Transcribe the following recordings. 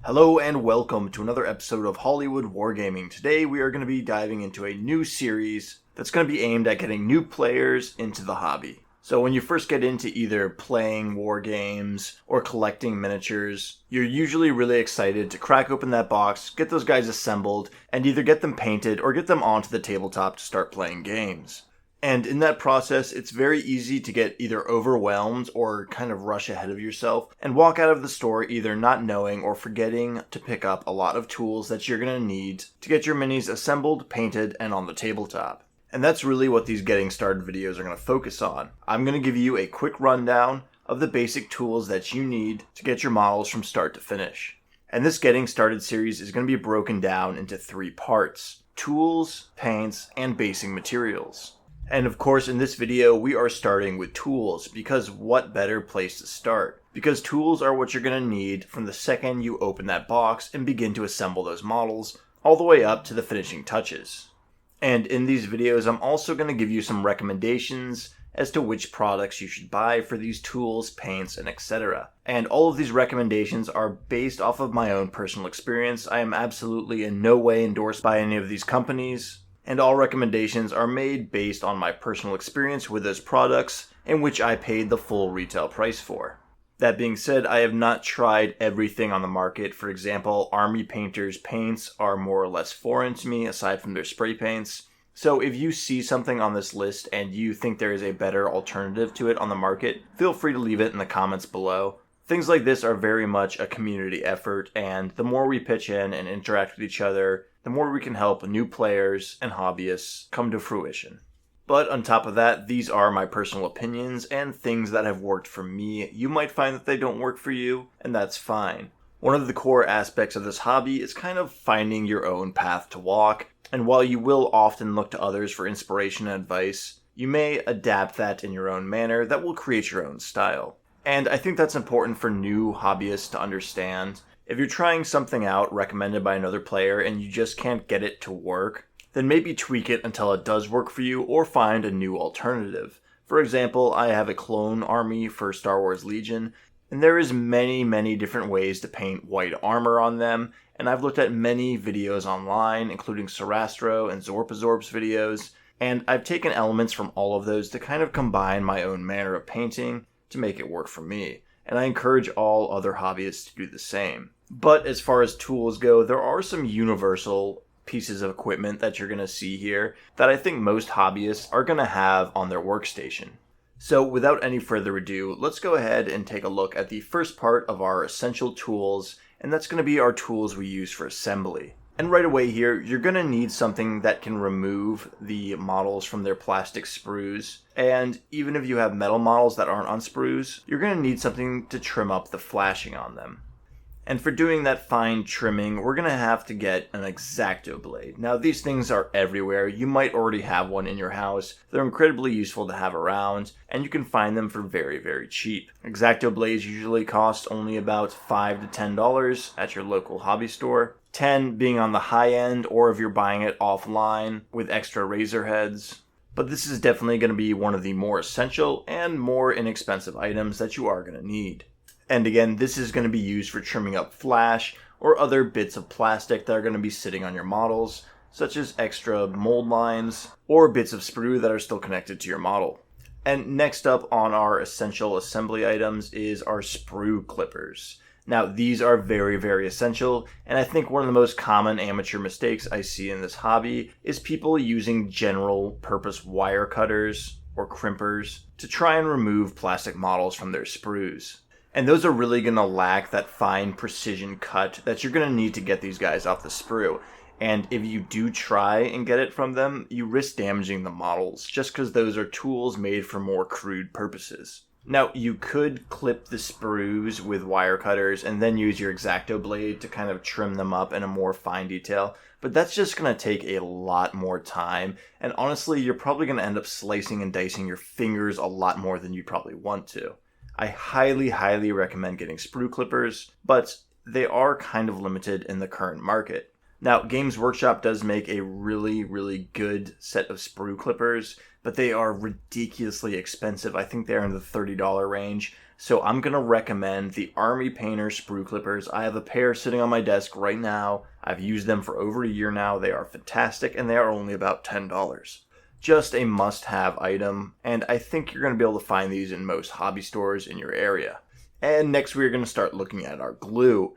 Hello and welcome to another episode of Hollywood Wargaming. Today we are going to be diving into a new series that's going to be aimed at getting new players into the hobby. So when you first get into either playing war games or collecting miniatures, you're usually really excited to crack open that box, get those guys assembled, and either get them painted or get them onto the tabletop to start playing games. And in that process, it's very easy to get either overwhelmed or kind of rush ahead of yourself and walk out of the store either not knowing or forgetting to pick up a lot of tools that you're going to need to get your minis assembled, painted, and on the tabletop. And that's really what these getting started videos are going to focus on. I'm going to give you a quick rundown of the basic tools that you need to get your models from start to finish. And this getting started series is going to be broken down into 3 parts: tools, paints, and basing materials. And of course, in this video, we are starting with tools, because what better place to start? Because tools are what you're going to need from the second you open that box and begin to assemble those models, all the way up to the finishing touches. And in these videos, I'm also going to give you some recommendations as to which products you should buy for these tools, paints, and etc. And all of these recommendations are based off of my own personal experience. I am absolutely in no way endorsed by any of these companies. And all recommendations are made based on my personal experience with those products, in which I paid the full retail price for. That being said, I have not tried everything on the market. For example, Army Painter's paints are more or less foreign to me, aside from their spray paints. So if you see something on this list and you think there is a better alternative to it on the market, feel free to leave it in the comments below. Things like this are very much a community effort, and the more we pitch in and interact with each other, the more we can help new players and hobbyists come to fruition. But on top of that, these are my personal opinions and things that have worked for me. You might find that they don't work for you, and that's fine. One of the core aspects of this hobby is kind of finding your own path to walk, and while you will often look to others for inspiration and advice, you may adapt that in your own manner that will create your own style. And I think that's important for new hobbyists to understand. If you're trying something out recommended by another player and you just can't get it to work, then maybe tweak it until it does work for you or find a new alternative. For example, I have a clone army for Star Wars Legion, and there is many different ways to paint white armor on them, and I've looked at many videos online, including Sarastro and Zorpazorp's videos, and I've taken elements from all of those to kind of combine my own manner of painting to make it work for me. And I encourage all other hobbyists to do the same. But as far as tools go, there are some universal pieces of equipment that you're going to see here that I think most hobbyists are going to have on their workstation. So without any further ado, let's go ahead and take a look at the first part of our essential tools, and that's going to be our tools we use for assembly. And right away here, you're going to need something that can remove the models from their plastic sprues. And even if you have metal models that aren't on sprues, you're going to need something to trim up the flashing on them. And for doing that fine trimming, we're going to have to get an Exacto Blade. Now, these things are everywhere. You might already have one in your house. They're incredibly useful to have around, and you can find them for very cheap. Exacto Blades usually cost only about $5 to $10 at your local hobby store. 10 being on the high end, or if you're buying it offline with extra razor heads. But this is definitely going to be one of the more essential and more inexpensive items that you are going to need. And again, this is going to be used for trimming up flash or other bits of plastic that are going to be sitting on your models, such as extra mold lines or bits of sprue that are still connected to your model. And next up on our essential assembly items is our sprue clippers. Now, these are very essential, and I think one of the most common amateur mistakes I see in this hobby is people using general purpose wire cutters or crimpers to try and remove plastic models from their sprues. And those are really going to lack that fine precision cut that you're going to need to get these guys off the sprue. And if you do try and get it from them, you risk damaging the models just because those are tools made for more crude purposes. Now, you could clip the sprues with wire cutters and then use your Exacto Blade to kind of trim them up in a more fine detail, but that's just going to take a lot more time, and honestly, you're probably going to end up slicing and dicing your fingers a lot more than you probably want to. I highly recommend getting sprue clippers, but they are kind of limited in the current market. Now, Games Workshop does make a really good set of sprue clippers, but they are ridiculously expensive. I think they're in the $30 range. So I'm going to recommend the Army Painter sprue clippers. I have a pair sitting on my desk right now. I've used them for over a year now. They are fantastic, and they are only about $10. Just a must-have item, and I think you're going to be able to find these in most hobby stores in your area. And next we're going to start looking at our glue.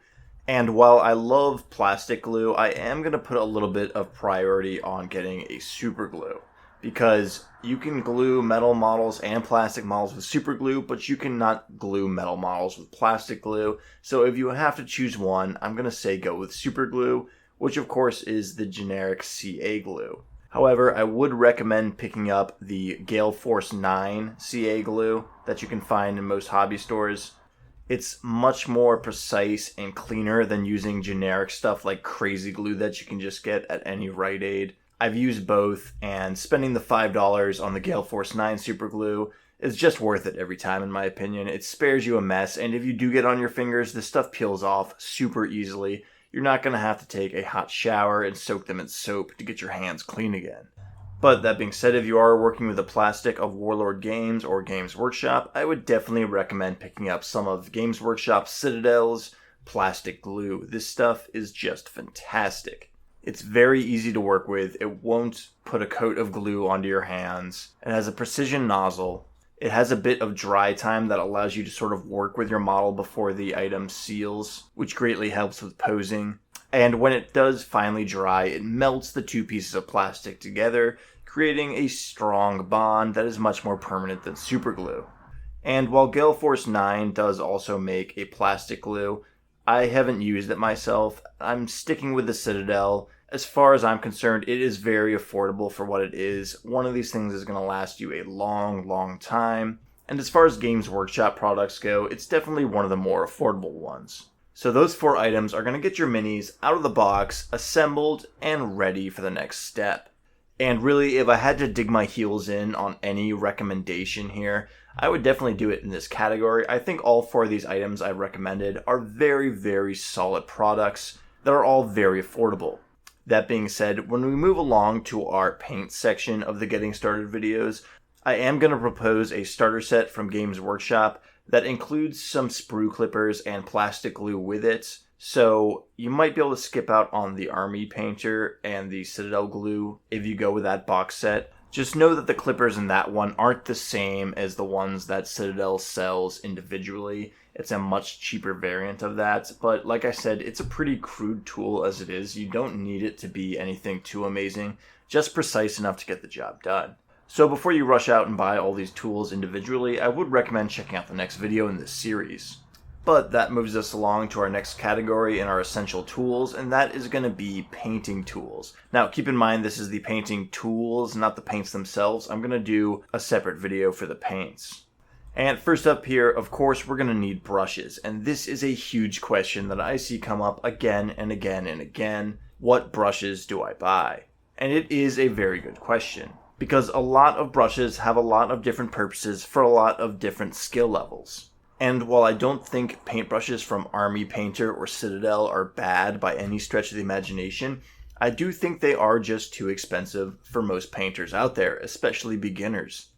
And while I love plastic glue, I am going to put a little bit of priority on getting a super glue. Because you can glue metal models and plastic models with super glue, but you cannot glue metal models with plastic glue. So if you have to choose one, I'm going to say go with super glue, which of course is the generic CA glue. However, I would recommend picking up the Gale Force 9 CA glue that you can find in most hobby stores. It's much more precise and cleaner than using generic stuff like crazy glue that you can just get at any Rite Aid. I've used both, and spending the $5 on the Gale Force 9 super glue is just worth it every time in my opinion. It spares you a mess, and if you do get on your fingers, this stuff peels off super easily. You're not going to have to take a hot shower and soak them in soap to get your hands clean again. But that being said, if you are working with the plastic of Warlord Games or Games Workshop, I would definitely recommend picking up some of Games Workshop's Citadel's plastic glue. This stuff is just fantastic. It's very easy to work with. It won't put a coat of glue onto your hands. It has a precision nozzle. It has a bit of dry time that allows you to sort of work with your model before the item seals, which greatly helps with posing. And when it does finally dry, it melts the two pieces of plastic together, creating a strong bond that is much more permanent than super glue. And while Gale Force 9 does also make a plastic glue, I haven't used it myself. I'm sticking with the Citadel. As far as I'm concerned, it is very affordable for what it is. One of these things is going to last you a long time. And as far as Games Workshop products go, it's definitely one of the more affordable ones. So those 4 items are going to get your minis out of the box, assembled, and ready for the next step. And really, if I had to dig my heels in on any recommendation here, I would definitely do it in this category. I think all 4 of these items I've recommended are very solid products that are all very affordable. That being said, when we move along to our paint section of the Getting Started videos, I am going to propose a starter set from Games Workshop that includes some sprue clippers and plastic glue with it. So you might be able to skip out on the Army Painter and the Citadel glue if you go with that box set. Just know that the clippers in that one aren't the same as the ones that Citadel sells individually. It's a much cheaper variant of that, but like I said, it's a pretty crude tool as it is. You don't need it to be anything too amazing, just precise enough to get the job done. So before you rush out and buy all these tools individually, I would recommend checking out the next video in this series. But that moves us along to our next category in our essential tools, and that is going to be painting tools. Now keep in mind this is the painting tools, not the paints themselves. I'm going to do a separate video for the paints. And first up here, of course, we're going to need brushes, and this is a huge question that I see come up again and again. What brushes do I buy? And it is a very good question, because a lot of brushes have a lot of different purposes for a lot of different skill levels. And while I don't think paintbrushes from Army Painter or Citadel are bad by any stretch of the imagination, I do think they are just too expensive for most painters out there, especially beginners.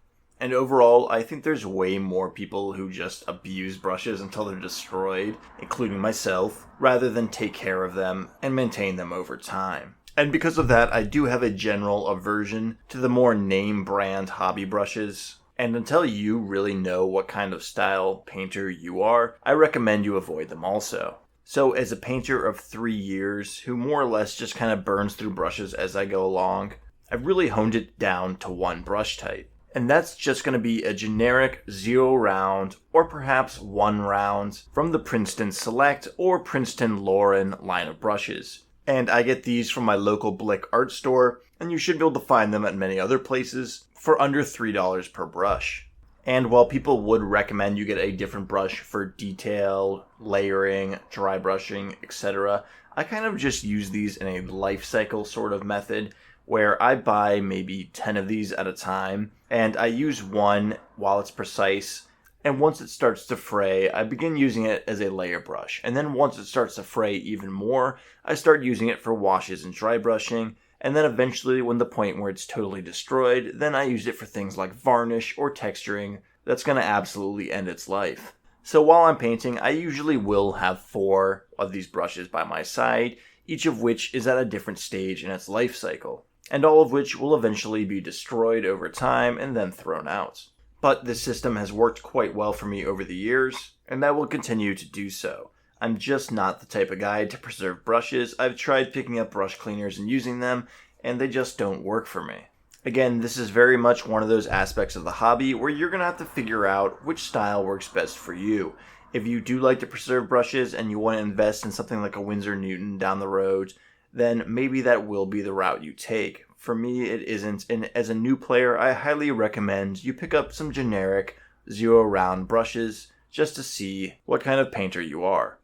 And overall, I think there's way more people who just abuse brushes until they're destroyed, including myself, rather than take care of them and maintain them over time. And because of that, I do have a general aversion to the more name brand hobby brushes. And until you really know what kind of style painter you are, I recommend you avoid them also. So as a painter of 3 years, who more or less just kind of burns through brushes as I go along, I've really honed it down to one brush type. And that's just going to be a generic 0 round, or perhaps 1 round, from the Princeton Select or Princeton Lauren line of brushes. And I get these from my local Blick art store, and you should be able to find them at many other places for under $3 per brush. And while people would recommend you get a different brush for detail, layering, dry brushing, etc., I kind of just use these in a life cycle sort of method where I buy maybe 10 of these at a time, and I use one while it's precise, And once it starts to fray, I begin using it as a layer brush. And then once it starts to fray even more, I start using it for washes and dry brushing. And then eventually, when the point where it's totally destroyed, then I use it for things like varnish or texturing that's going to absolutely end its life. So while I'm painting, I usually will have 4 of these brushes by my side, each of which is at a different stage in its life cycle, and all of which will eventually be destroyed over time and then thrown out. But this system has worked quite well for me over the years, and I will continue to do so. I'm just not the type of guy to preserve brushes. I've tried picking up brush cleaners and using them, and they just don't work for me. Again, this is very much one of those aspects of the hobby where you're going to have to figure out which style works best for you. If you do like to preserve brushes and you want to invest in something like a Winsor Newton down the road, then maybe that will be the route you take. For me, it isn't, and as a new player, I highly recommend you pick up some generic zero round brushes just to see what kind of painter you are.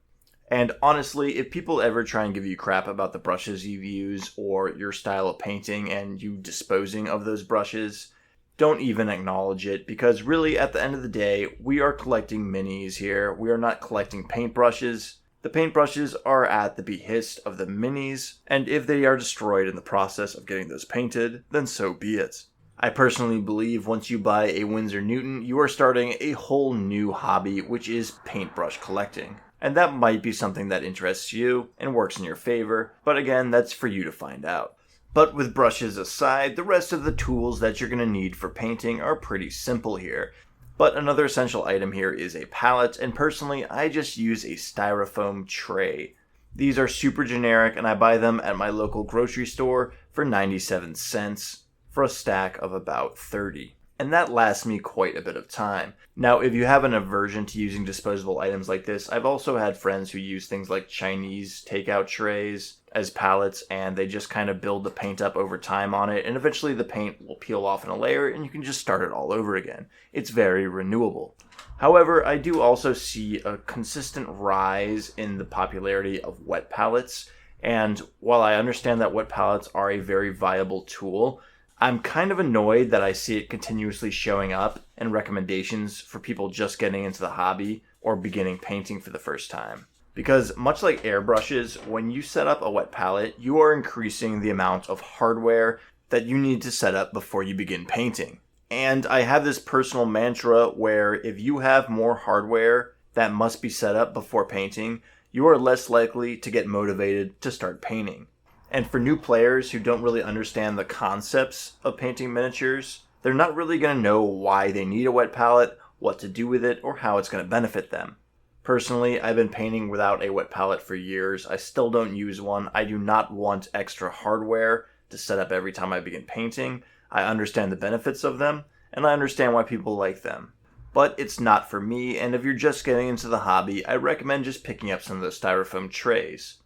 And honestly, if people ever try and give you crap about the brushes you use or your style of painting and you disposing of those brushes, don't even acknowledge it, because really at the end of the day, we are collecting minis here. We are not collecting paintbrushes. The paintbrushes are at the behest of the minis, and if they are destroyed in the process of getting those painted, then so be it. I personally believe once you buy a Winsor Newton, you are starting a whole new hobby, which is paintbrush collecting. And that might be something that interests you and works in your favor, but again, that's for you to find out. But with brushes aside, the rest of the tools that you're going to need for painting are pretty simple here. But another essential item here is a palette, and personally, I just use a Styrofoam tray. These are super generic, and I buy them at my local grocery store for 97 cents for a stack of about 30. And that lasts me quite a bit of time. Now, if you have an aversion to using disposable items like this, I've also had friends who use things like Chinese takeout trays as palettes, and they just kind of build the paint up over time on it, and eventually the paint will peel off in a layer, and you can just start it all over again. It's very renewable. However, I do also see a consistent rise in the popularity of wet palettes, and while I understand that wet palettes are a very viable tool, I'm kind of annoyed that I see it continuously showing up in recommendations for people just getting into the hobby or beginning painting for the first time. Because much like airbrushes, when you set up a wet palette, you are increasing the amount of hardware that you need to set up before you begin painting. And I have this personal mantra where if you have more hardware that must be set up before painting, you are less likely to get motivated to start painting. And for new players who don't really understand the concepts of painting miniatures, they're not really going to know why they need a wet palette, what to do with it, or how it's going to benefit them. Personally, I've been painting without a wet palette for years. I still don't use one. I do not want extra hardware to set up every time I begin painting. I understand the benefits of them, and I understand why people like them. But it's not for me, and if you're just getting into the hobby, I recommend just picking up some of those Styrofoam trays.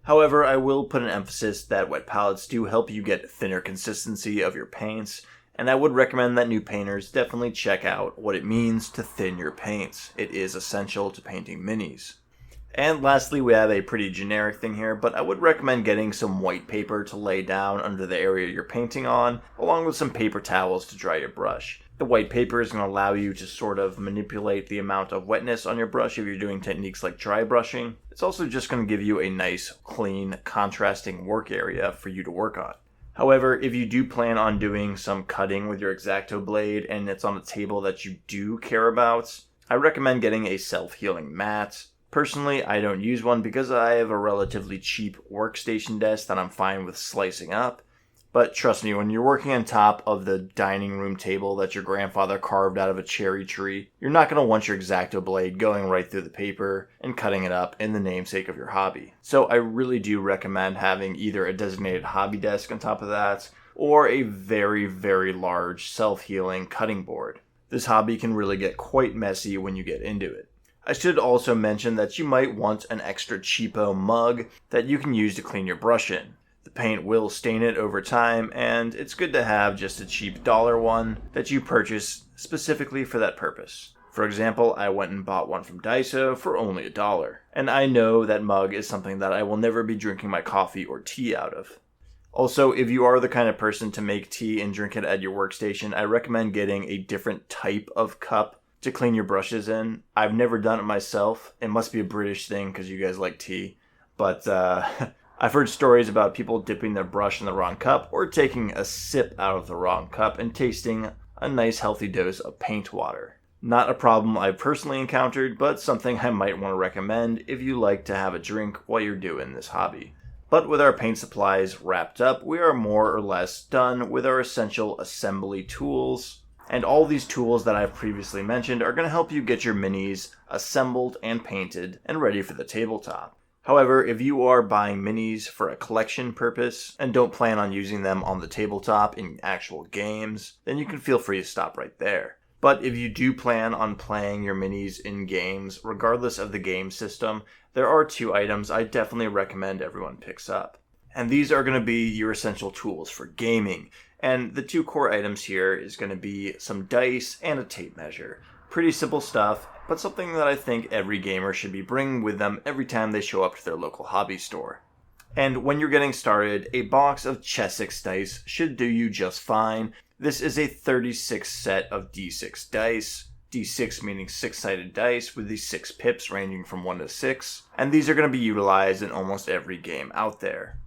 However, I will put an emphasis that wet palettes do help you get thinner consistency of your paints, and I would recommend that new painters definitely check out what it means to thin your paints. It is essential to painting minis. And lastly, we have a pretty generic thing here, but I would recommend getting some white paper to lay down under the area you're painting on, along with some paper towels to dry your brush. The white paper is going to allow you to sort of manipulate the amount of wetness on your brush if you're doing techniques like dry brushing. It's also just going to give you a nice, clean, contrasting work area for you to work on. However, if you do plan on doing some cutting with your Exacto Blade and it's on a table that you do care about, I recommend getting a self-healing mat. Personally, I don't use one because I have a relatively cheap workstation desk that I'm fine with slicing up. But trust me, when you're working on top of the dining room table that your grandfather carved out of a cherry tree, you're not going to want your Exacto Blade going right through the paper and cutting it up in the namesake of your hobby. So I really do recommend having either a designated hobby desk on top of that, or a very, very large self-healing cutting board. This hobby can really get quite messy when you get into it. I should also mention that you might want an extra cheapo mug that you can use to clean your brush in. The paint will stain it over time, and it's good to have just a cheap dollar one that you purchase specifically for that purpose. For example, I went and bought one from Daiso for only $1, and I know that mug is something that I will never be drinking my coffee or tea out of. Also, if you are the kind of person to make tea and drink it at your workstation, I recommend getting a different type of cup to clean your brushes in. I've never done it myself. It must be a British thing because you guys like tea. But I've heard stories about people dipping their brush in the wrong cup or taking a sip out of the wrong cup and tasting a nice healthy dose of paint water. Not a problem I've personally encountered, but something I might want to recommend if you like to have a drink while you're doing this hobby. But with our paint supplies wrapped up, we are more or less done with our essential assembly tools. And all these tools that I've previously mentioned are going to help you get your minis assembled and painted and ready for the tabletop. However, if you are buying minis for a collection purpose and don't plan on using them on the tabletop in actual games, then you can feel free to stop right there. But if you do plan on playing your minis in games, regardless of the game system, there are 2 items I definitely recommend everyone picks up. And these are going to be your essential tools for gaming. And the 2 core items here is going to be some dice and a tape measure. Pretty simple stuff, but something that I think every gamer should be bringing with them every time they show up to their local hobby store. And when you're getting started, a box of Chessex Dice should do you just fine. This is a 36 set of D6 dice. D6 meaning 6-sided dice with these 6 pips ranging from 1 to 6. And these are going to be utilized in almost every game out there.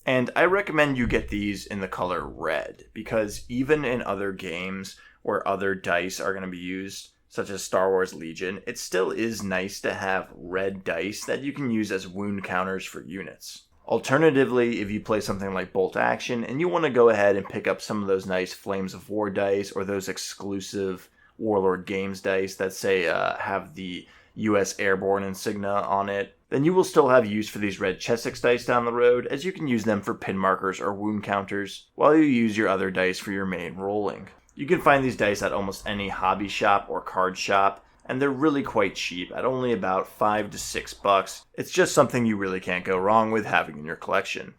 And I recommend you get these in the color red, because even in other games where other dice are going to be used, such as Star Wars Legion, it still is nice to have red dice that you can use as wound counters for units. Alternatively, if you play something like Bolt Action and you want to go ahead and pick up some of those nice Flames of War dice or those exclusive Warlord Games dice that say have the US Airborne insignia on it, then you will still have use for these red Chessex dice down the road, as you can use them for pin markers or wound counters, while you use your other dice for your main rolling. You can find these dice at almost any hobby shop or card shop, and they're really quite cheap, at only about $5 to $6. It's just something you really can't go wrong with having in your collection.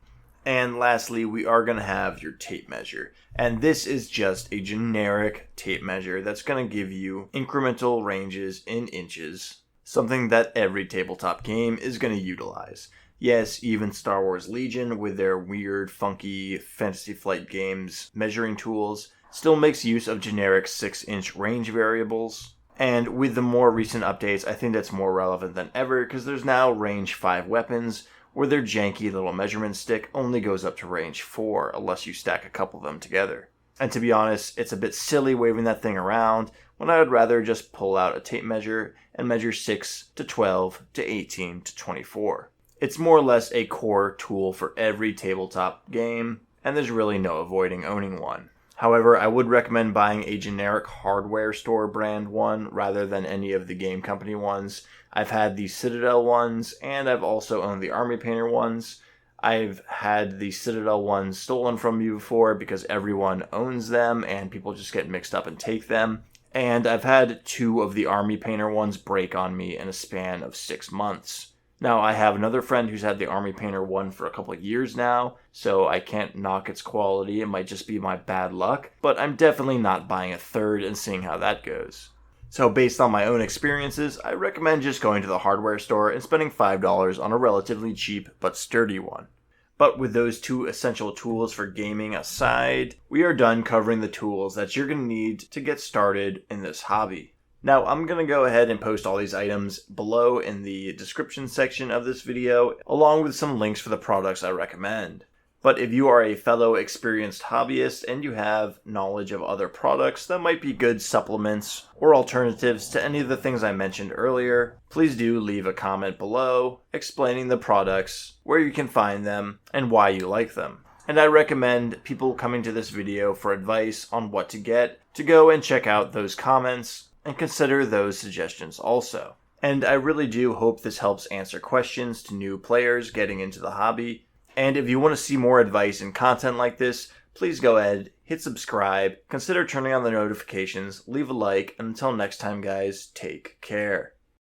And lastly, we are going to have your tape measure. And this is just a generic tape measure that's going to give you incremental ranges in inches, something that every tabletop game is going to utilize. Yes, even Star Wars Legion with their weird, funky Fantasy Flight Games measuring tools still makes use of generic 6-inch range variables. And with the more recent updates, I think that's more relevant than ever, because there's now range 5 weapons where their janky little measurement stick only goes up to range 4 unless you stack a couple of them together. And to be honest, it's a bit silly waving that thing around when I would rather just pull out a tape measure and measure 6 to 12 to 18 to 24. It's more or less a core tool for every tabletop game, and there's really no avoiding owning one. However, I would recommend buying a generic hardware store brand one rather than any of the game company ones. I've had the Citadel ones, and I've also owned the Army Painter ones. I've had the Citadel ones stolen from me before because everyone owns them and people just get mixed up and take them. And I've had 2 of the Army Painter ones break on me in a span of 6 months. Now, I have another friend who's had the Army Painter one for a couple of years now, so I can't knock its quality. It might just be my bad luck, but I'm definitely not buying a third and seeing how that goes. So based on my own experiences, I recommend just going to the hardware store and spending $5 on a relatively cheap but sturdy one. But with those 2 essential tools for gaming aside, we are done covering the tools that you're going to need to get started in this hobby. Now, I'm going to go ahead and post all these items below in the description section of this video, along with some links for the products I recommend. But if you are a fellow experienced hobbyist and you have knowledge of other products that might be good supplements or alternatives to any of the things I mentioned earlier, please do leave a comment below explaining the products, where you can find them, and why you like them. And I recommend people coming to this video for advice on what to get to go and check out those comments and consider those suggestions also. And I really do hope this helps answer questions to new players getting into the hobby. And if you want to see more advice and content like this, please go ahead, hit subscribe, consider turning on the notifications, leave a like, and until next time guys, take care.